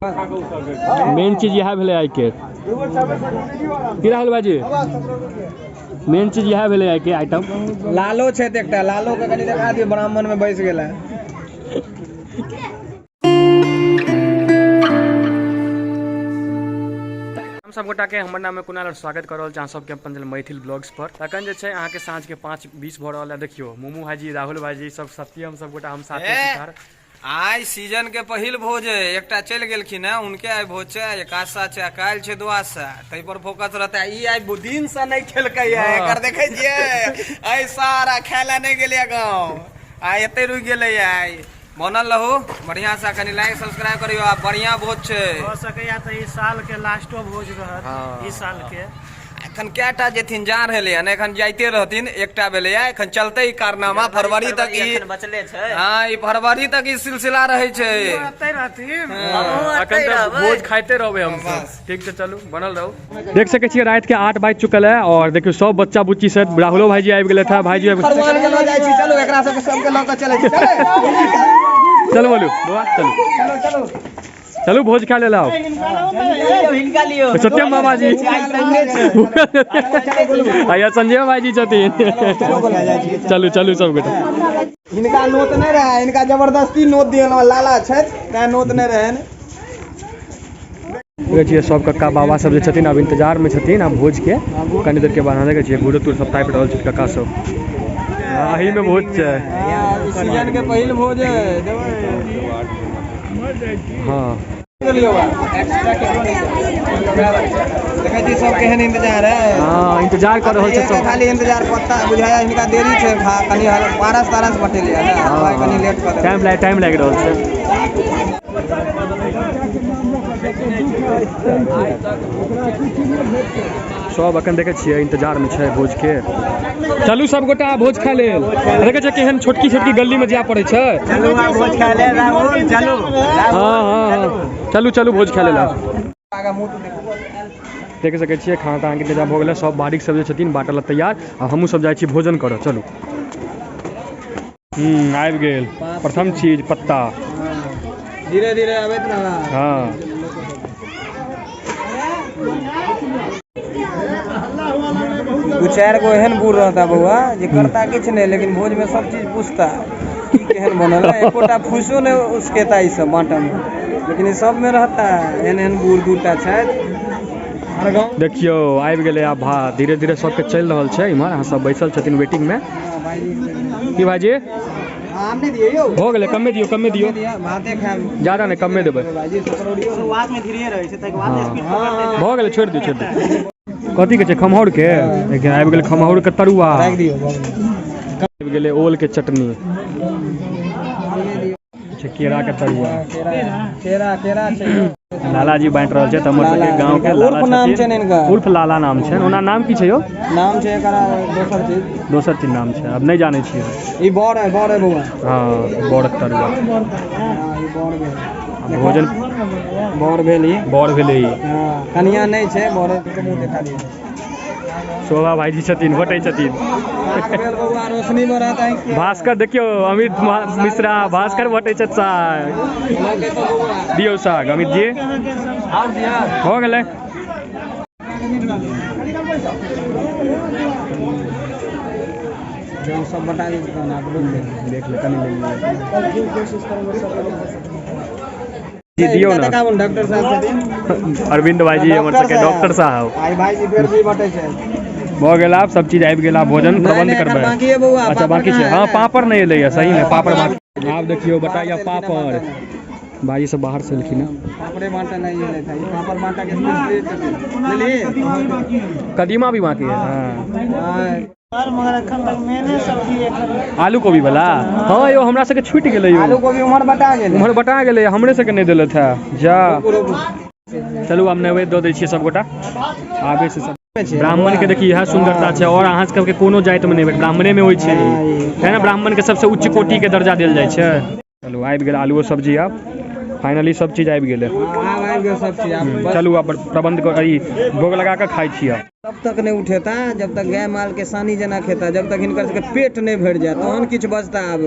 Main चीज यह भेलै आइ के की रहल बाजी मेन चीज यह भेलै आइ के आइटम लालो छै त एकटा लालो के कनी देखा दियो ब्राह्मण में बैस गेला। सब गोटा के हमर नाम में कुणाल और स्वागत कर रहल छी अहाँ सबके अपन मैथिल ब्लॉग्स पर। अखन जे छै अहाँ के साँझ के 5:20 भ रहल है। देखियो मोमू भाईजी राहुल भाईजी सब सत्यम सब गोटा हम साथे शिकार आई सीजन के पहिल भोज है, एकटा चल गेलखिन है उनके आई भोज छै, एकादशा छै, काल छै द्वादशा, तै पर फोकस रहता है। ई आई दिन से नहीं खेलकै है, एकर देखे छियै आई सारा खेला नहीं गेलै गांव, आई एते रुक गेलै। आई बनल रहू बढ़िया से, कनी लाइक सब्सक्राइब करियो। आ बढ़िया भोज छै, हो सकैया त ई साल के लास्टो भोज रहत। ई साल के एखन कएटा जेथिन जा रहले हन, एखन जाइते रहथिन, एकटा भेलै एखन चलते ई कारनामा फरवरी तक ई बचले छै। हां ई फरवरी तक ई सिलसिला रहे छै, एते रहथिन अखन तक भोज खाइते रहबे हम सब। ठीक छै चलू बनल रहू। देख सके छियै रात के 8 बाज चुकल है और देखियो सब बच्चा बुच्ची से राहुलो भाईजी आबि गेले था। भाईजी भगवान के ल जाय छी, चलो एकरा सब के सबके ल के चले छी। चलो बोलू बाबा चलो चलो चलो भोज खा ले लाओ सत्यम बाबा जी आया संजय भाई जी छथिन। चलू चलू सब गोटा। इनका नोत नहीं रहा, इनका जबरदस्ती नोत दिया, लाला छै त नोत नहीं रहे। देखे छियै सब कक्का बाबा सब जे छथिन अब इंतजार में छथिन अब भोज के। कनी देर के बाद देखे छियै गुड़ तुड़ सब तापि रहल छै कक्का सब। अही में भोज छै, सीजन के पहिल भोज है। हां सब केहन इंतजार है। हां इंतजार कर रहल छै सब, खाली इंतजार पत्ता बुझाया इनका देरी छै, कनी पारस तारस बटेलिया है, कनी लेट कर टाइम लाग रहल छै। सब अखन देखे छियै इंतजार में छै भोज के। चलू सब गोटा भोज खा ले। देखे छै केहन छोटकी छोटकी गली में जाय पड़े छै। चलू भोज खा ले राहुल, चलू। हां चलू चलू भोज खा ले ला। देख सके छियै खाना ताना के इंतजाम हो गेलै, सब बारीक सब जे छथिन बाटल तैयार। आ हमहूँ सब जाइ छी भोजन करऽ। चलू आबि गेल प्रथम चीज पत्ता, धीरे धीरे आबैत रहा। हाँ दू चार गो एहन बूढ़ रहता बउआ जे करता किछ नहीं, लेकिन भोज में सब चीज पूछता केहन बनल है। एकोटा फूसो ने उसकेता ई सब बांटन में, लेकिन ई सब में रहता एहन एहन बूढ़ दूटा छै। देखियो आबि गेलै आब भात। धीरे धीरे सबके चलि रहल छै इम्हर। अहाँ सब बैसल छथिन वेटिंग में। की भाईजी हो गेलै? कमे दियो कमे दियो, ज्यादा नहीं कमे देबै। भऽ गेलै छोड़ि दियो। कथी के छै? खमहौर के। लेकिन आबि गेलै खमहौर के तरुआ, आबि गेलै ओल के चटनी, केरा के तरुआ। केरा छै। लाला जी बांट रहल छै हमर सबके गांव के। लाला नाम छै इनका, उर्फ लाला नाम छै। ओना नाम की छै यो? नाम छै एकरा दोसर चीज नाम छै, अब नहीं जाने छियै। ई बड़ है बउआ। हां बड़ तरुआ। ई बड़ भेल भोजन, बड़ भेल ई, बड़ भेलै ई। हां कनिया नहीं छै, बड़ के मुंह देखा दियो। शोभा भाईजी छथिन, बटै छथिन। रोशनी में रहता है। भास्कर देखियो, अमित मिश्रा भास्कर बटै छथि साग। दियौ साग अमित जी। हो गेलै। सब बता देख ले कनी जी दियो ना। डॉक्टर साहब छथिन अरविंद भाईजी हमर सबके डॉक्टर साहब। आई भाईजी फेर भी बटै छै। भऽ गेल आब सब चीज आबि गेल। आब भोजन प्रबंध करबै। बाकी है बउआ, अच्छा बाकी छै। हां पापड़ नहीं एलै सही में, पापड़ बाकी। आब देखियो बताइए पापड़ भाई सब बाहर से लिखी ना। पापड़े बांटा नहीं एलै था, ये पापड़ बांटा के ले ले। कदीमा भी बाकी है। हां मगर एखन तक मेने सब्जी आलू कोबी वाला। हां यो हमरा सबके छूट गेलै यो। आलू कोबी उमर बटा गेलै, हमरे सबके नहीं देले था जा। चलू हम नैवेद्य दऽ दै छियै सब गोटा आबे से। सब ब्राह्मण के देखिए यह सुंदरता छै, और अहाँ सबके कोनो जाति में नहीं, ब्राह्मणे में होइ छै है ना। ब्राह्मण के सबसे उच्च कोटि के दर्जा देल जाइ छै। चलू आबि गेल आलू सब्जी। आब फाइनली सब चीज आबि गेलै। सब चीज चलू अब प्रबंध भोग लगा के खाइ छियै। तब तक नहीं उठेता जब तक गाय माल के सानी जना खेता, जब तक इनकर पेट नहीं भर जाए तहन किछ बचता। अब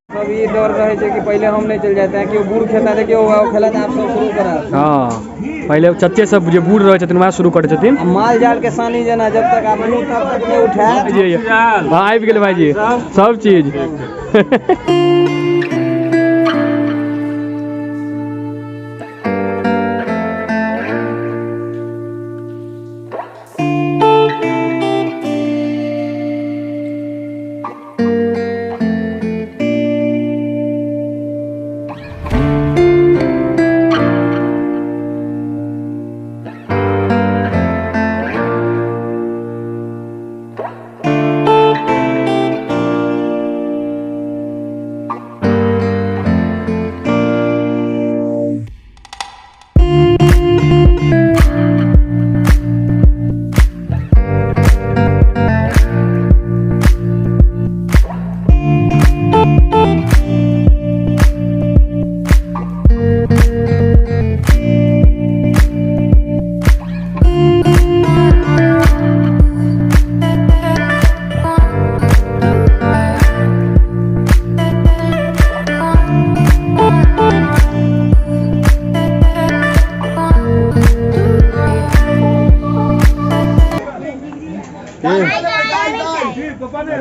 सब ई डर रहे छै कि पहले हम नहीं चल जाते हैं कि बूढ़ खेता है कि खेला आप सब शुरू करा। हाँ पहले चच्चे सब जे बूढ़ रहे छथिन वएह शुरू करे छथिन। माल जाल के सानी जना जब तक आप नहीं तब तक नहीं उठाए। आबि गेल भाईजी सब चीज।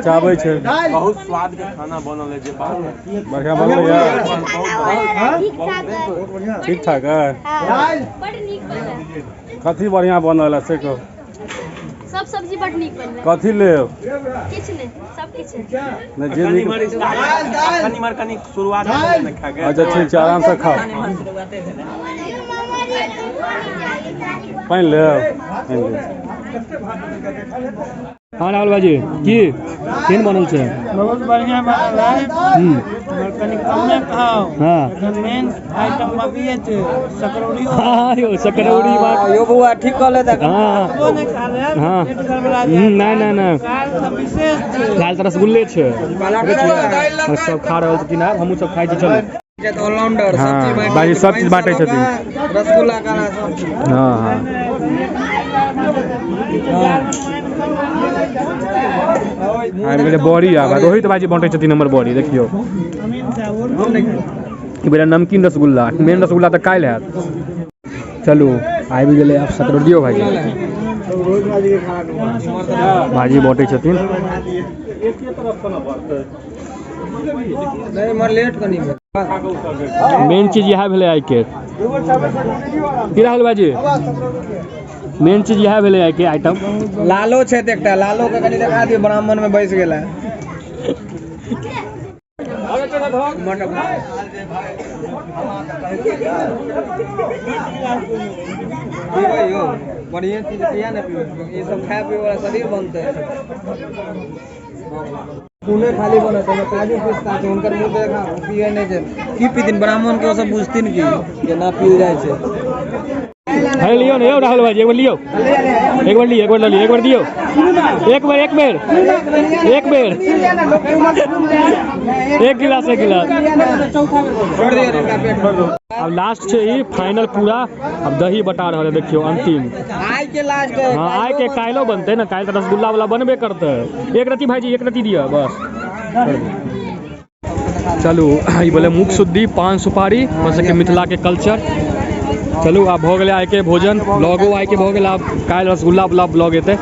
चावल छै बहुत स्वाद के खाना बनल है जे बढ़िया बनल है। ठीक ठाक है। कथी बढ़िया बनल है से कहो। सब सब्जी बड नीक बनल। कथी ले किछ नहीं सब किछ नहीं जे नीक कनी शुरुआत में खा के। अच्छा ठीक छै आराम से खाओ। पानि ले हाँ राहुल भाजी की केहन बनल छै। बहुत बढ़िया बनल है। और कनी कमे खाओ। हाँ एखन मेन आइटम बाकी छै सकरौड़ी। हाँ यो सकरौड़ी बात यो बुआ ठीक कर ले तक। हाँ वो नहीं खा ले। हाँ पेट गड़बड़ा जाए। नहीं काल सब विशेष छै। लाल तऽ रसगुल्ले छै सब खा रहल छथिन। आब हमहूँ सब खाइ छी चलू। ऑलराउंडर हाँ भाई सब चीज बांटे छथिन। रसगुल्ला काला सब। हाँ हाँ आबि गेलै बड़ी आब रोहित भाजी बांटे छथिन हमर बड़ी देखियौ। ई बेरा नमकीन रसगुल्ला मेन रसगुल्ला तऽ काल्हि हैत। चलू आबि गेलै आब सकरौड़ियो भाजी। भाजी बांटे छथिन। मेन चीज इएह भेलै आइ के की राहुल भाजी मेन चीज इएह भेलै आइ के आइटम। लालो छै त एकटा लालो के कनी देखा दियो ब्राह्मण में बैस गेला। बढ़िया चीज किया ना पीबे ये सब खाए पिए वाला शरीर बनते है। तूने खाली बना तो काजू पिस्ता छै उनकर मुंह देखा पिए नहीं छै की पीतिन ब्राह्मण के सब बुझतिन की केना पी जाय छै। है लियो ना यो राहुल भाजी एक बार लियो एक बार लियो एक बार लियो एक बार दियो एक बार एक गिलास अब लास्ट छै ई फाइनल पूरा। अब दही बटा रहल है देखियो अंतिम आइ के लास्ट है। हाँ आइ के काल्हिओ बनतै ना काल्हि तऽ रसगुल्ला वाला बनबे करतै। एक रत्ती भाईजी एक रत्ती दिया बस। चलू ई बोले मुख शुद्धि पान सुपारी बस के मिथिला के कल्चर। चलू आब भऽ गेलै आइ के भोजन ब्लॉगो आइ के भऽ गेल। आब काल्हि रसगुल्ला वाला ब्लॉग एतै।